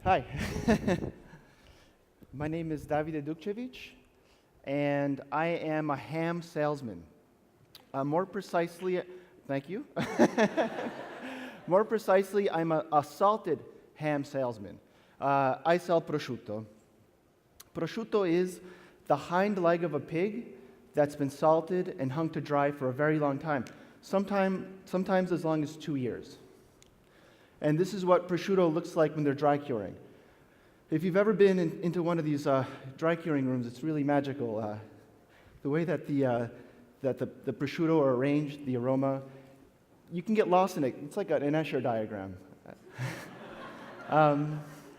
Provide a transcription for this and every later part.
Hi. My name is Davide Dukcevich, and I am a ham salesman. More precisely, thank you. More precisely, I'm a salted ham salesman. I sell prosciutto. Prosciutto is the hind leg of a pig that's been salted and hung to dry for a very long time, sometimes as long as 2 years. And this is what prosciutto looks like when they're dry curing. If you've ever been into one of these dry curing rooms, it's really magical. The way that the prosciutto are arranged, the aroma, you can get lost in it. It's like an Escher diagram.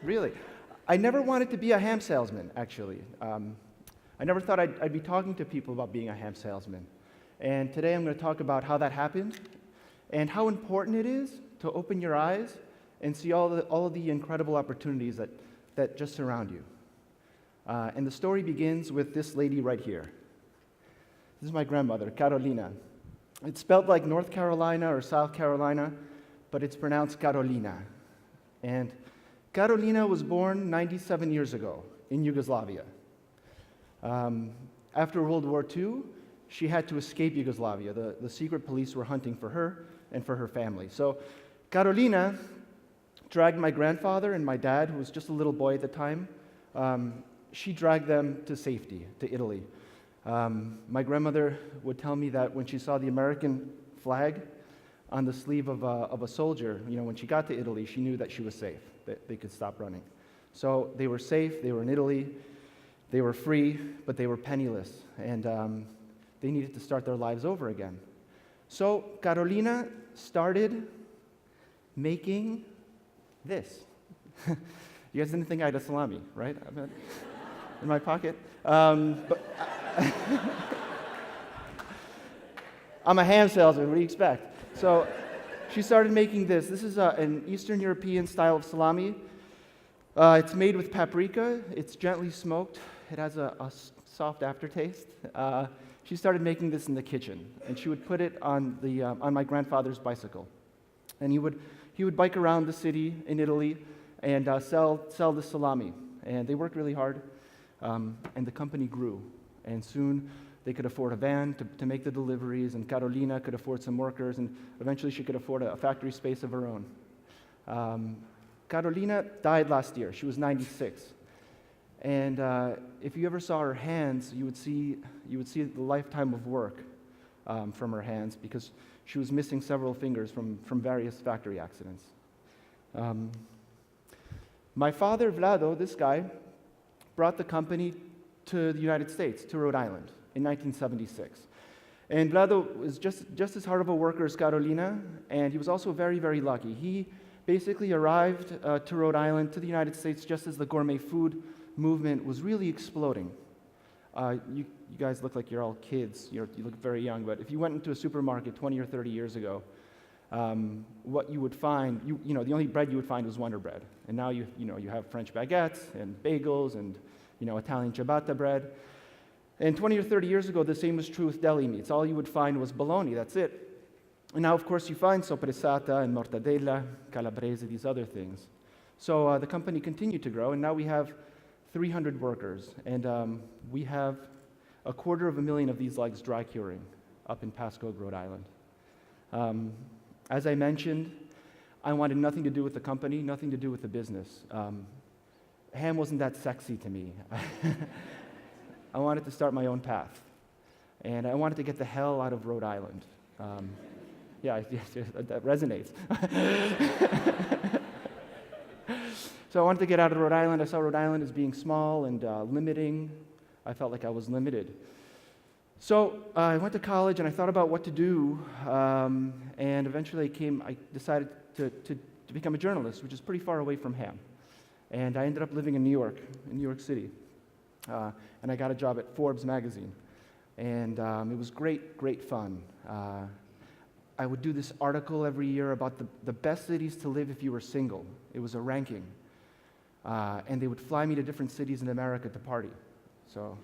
Really. I never wanted to be a ham salesman, actually. I never thought I'd be talking to people about being a ham salesman. And today I'm going to talk about how that happened and how important it is to open your eyes and see all of the incredible opportunities that just surround you. And the story begins with this lady right here. This is my grandmother, Carolina. It's spelled like North Carolina or South Carolina, but it's pronounced Carolina. And Carolina was born 97 years ago in Yugoslavia. After World War II, she had to escape Yugoslavia. The secret police were hunting for her and for her family. So Carolina dragged my grandfather and my dad, who was just a little boy at the time, she dragged them to safety, to Italy. My grandmother would tell me that when she saw the American flag on the sleeve of a soldier, when she got to Italy, she knew that she was safe, that they could stop running. So they were safe, they were in Italy, they were free, but they were penniless, and they needed to start their lives over again. So Carolina started making this. You guys didn't think I had a salami, right? In my pocket. But I'm a ham salesman, what do you expect? So she started making this. This is an Eastern European style of salami. It's made with paprika. It's gently smoked. It has a soft aftertaste. She started making this in the kitchen, and she would put it on my grandfather's bicycle. And he would bike around the city in Italy and sell the salami. And they worked really hard, and the company grew. And soon they could afford a van to make the deliveries, and Carolina could afford some workers, and eventually she could afford a factory space of her own. Carolina died last year. She was 96. And if you ever saw her hands, you would see the lifetime of work from her hands, because she was missing several fingers from various factory accidents. My father, Vlado, this guy, brought the company to the United States, to Rhode Island, in 1976. And Vlado was just as hard of a worker as Carolina, and he was also very, very lucky. He basically arrived to Rhode Island, to the United States, just as the gourmet food movement was really exploding. You guys look like you're all kids. You look very young, but if you went into a supermarket 20 or 30 years ago, what you would find, the only bread you would find was Wonder Bread. And now you have French baguettes and bagels and Italian ciabatta bread. And 20 or 30 years ago, the same was true with deli meats. All you would find was bologna. That's it. And now, of course, you find soppressata and mortadella, calabrese, these other things. So the company continued to grow, and now we have 300 workers, and we have 250,000 of these legs dry curing up in Pasco, Rhode Island. As I mentioned, I wanted nothing to do with the company, nothing to do with the business. Ham wasn't that sexy to me. I wanted to start my own path, and I wanted to get the hell out of Rhode Island. Yeah, that resonates. So I wanted to get out of Rhode Island. I saw Rhode Island as being small and limiting. I felt like I was limited. So I went to college and I thought about what to do, and eventually I decided to become a journalist, which is pretty far away from ham. And I ended up living in New York City. And I got a job at Forbes magazine. And it was great fun. I would do this article every year about the best cities to live if you were single. It was a ranking. And they would fly me to different cities in America to party. So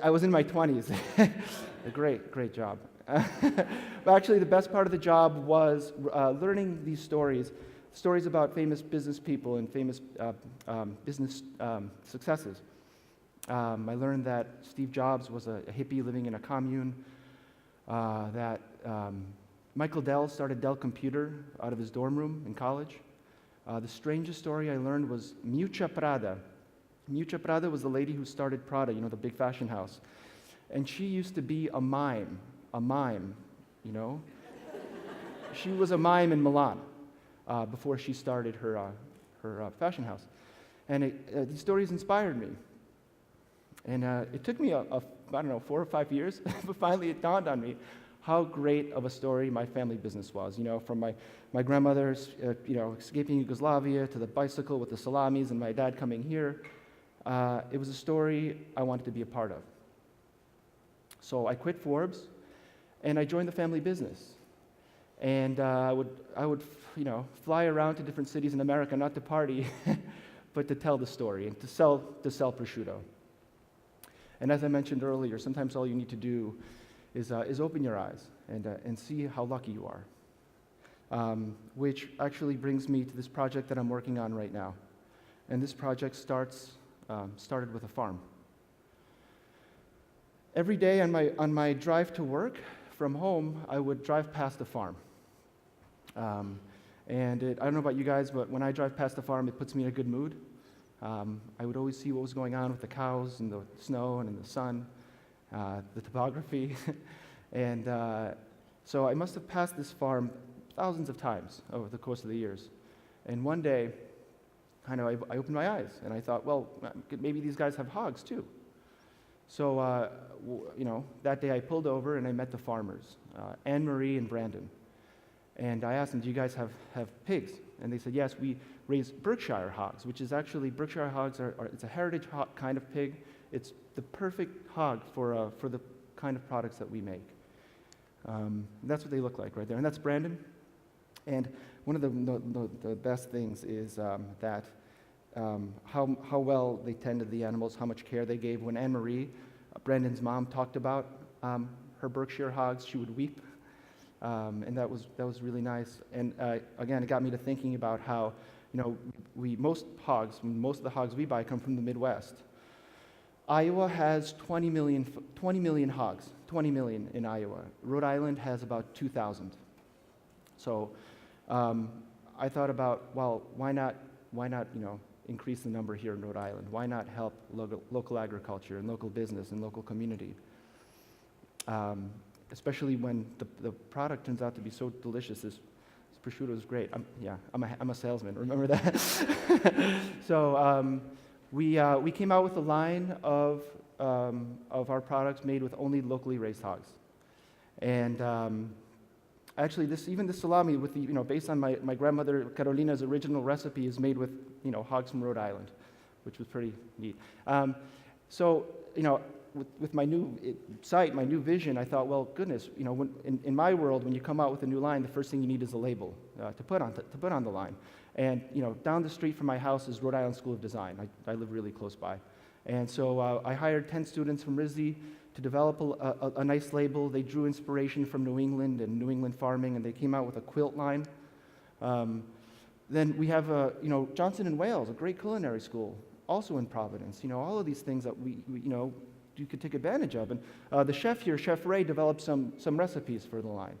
I was in my 20s. A great job. But actually, the best part of the job was learning these stories stories about famous business people and famous business successes. I learned that Steve Jobs was a hippie living in a commune, that Michael Dell started Dell Computer out of his dorm room in college. The strangest story I learned was Miuccia Prada. Miuccia Prada was the lady who started Prada, the big fashion house. And she used to be a mime, She was a mime in Milan before she started her fashion house. And these stories inspired me. And it took me, I don't know, 4 or 5 years, but finally it dawned on me how great of a story my family business was. From my grandmother's, escaping Yugoslavia to the bicycle with the salamis and my dad coming here. It was a story I wanted to be a part of. So I quit Forbes, and I joined the family business. And I would fly around to different cities in America, not to party, but to tell the story and to sell prosciutto. And as I mentioned earlier, sometimes all you need to do is open your eyes and see how lucky you are. Which actually brings me to this project that I'm working on right now. And this project started with a farm. Every day on my drive to work from home, I would drive past a farm. I don't know about you guys, but when I drive past the farm, it puts me in a good mood. I would always see what was going on with the cows and the snow and in the sun, the topography. And so I must have passed this farm thousands of times over the course of the years. And one day, I opened my eyes and I thought, well, maybe these guys have hogs too. So, that day I pulled over and I met the farmers, Anne-Marie and Brandon. And I asked them, do you guys have pigs? And they said, yes, we raise Berkshire hogs, which is actually, Berkshire hogs it's a heritage kind of pig. It's the perfect hog for the kind of products that we make. That's what they look like right there. And that's Brandon. And one of the best things is that how well they tended the animals, how much care they gave. When Anne-Marie, Brandon's mom, talked about her Berkshire hogs, she would weep. And that was really nice. And again, it got me to thinking about how, most of the hogs we buy come from the Midwest. Iowa has 20 million hogs, 20 million in Iowa. Rhode Island has about 2,000. So I thought about, well, why not, increase the number here in Rhode Island? Why not help local agriculture and local business and local community? Especially when the product turns out to be so delicious. This prosciutto is great. I'm a salesman. Remember that? So we came out with a line of our products made with only locally raised hogs, and actually this salami with based on my grandmother Carolina's original recipe is made with hogs from Rhode Island, which was pretty neat. With my new site, my new vision, I thought, well, goodness, in my world, when you come out with a new line, the first thing you need is a label to put on the line. And down the street from my house is Rhode Island School of Design. I live really close by, and so I hired 10 students from RISD to develop a nice label. They drew inspiration from New England and New England farming, and they came out with a quilt line. Then we have Johnson & Wales, a great culinary school, also in Providence. All of these things that we you could take advantage of. And the chef here, Chef Ray, developed some recipes for the line.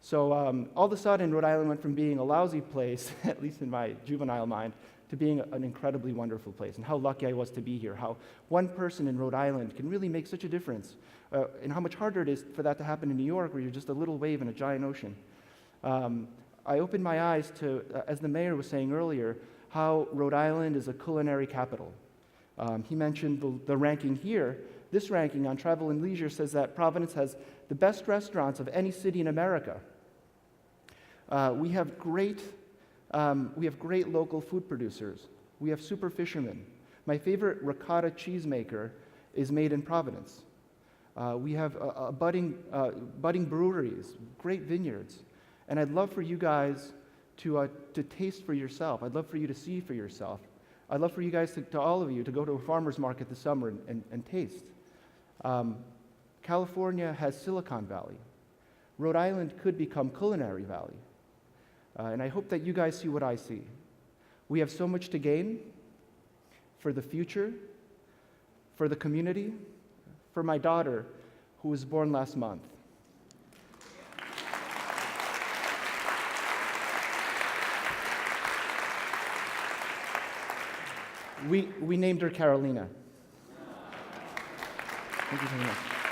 So all of a sudden, Rhode Island went from being a lousy place, at least in my juvenile mind, to being an incredibly wonderful place. And how lucky I was to be here, how one person in Rhode Island can really make such a difference, and how much harder it is for that to happen in New York, where you're just a little wave in a giant ocean. I opened my eyes to, as the mayor was saying earlier, how Rhode Island is a culinary capital. He mentioned the ranking here. This ranking on Travel and Leisure says that Providence has the best restaurants of any city in America. We have great local food producers. We have super fishermen. My favorite ricotta cheesemaker is made in Providence. We have budding breweries, great vineyards, and I'd love for you guys to taste for yourself. I'd love for you to see for yourself. I'd love for you guys to all of you to go to a farmer's market this summer and taste. California has Silicon Valley. Rhode Island could become Culinary Valley. And I hope that you guys see what I see. We have so much to gain for the future, for the community, for my daughter, who was born last month. We named her Carolina. Thank you very much.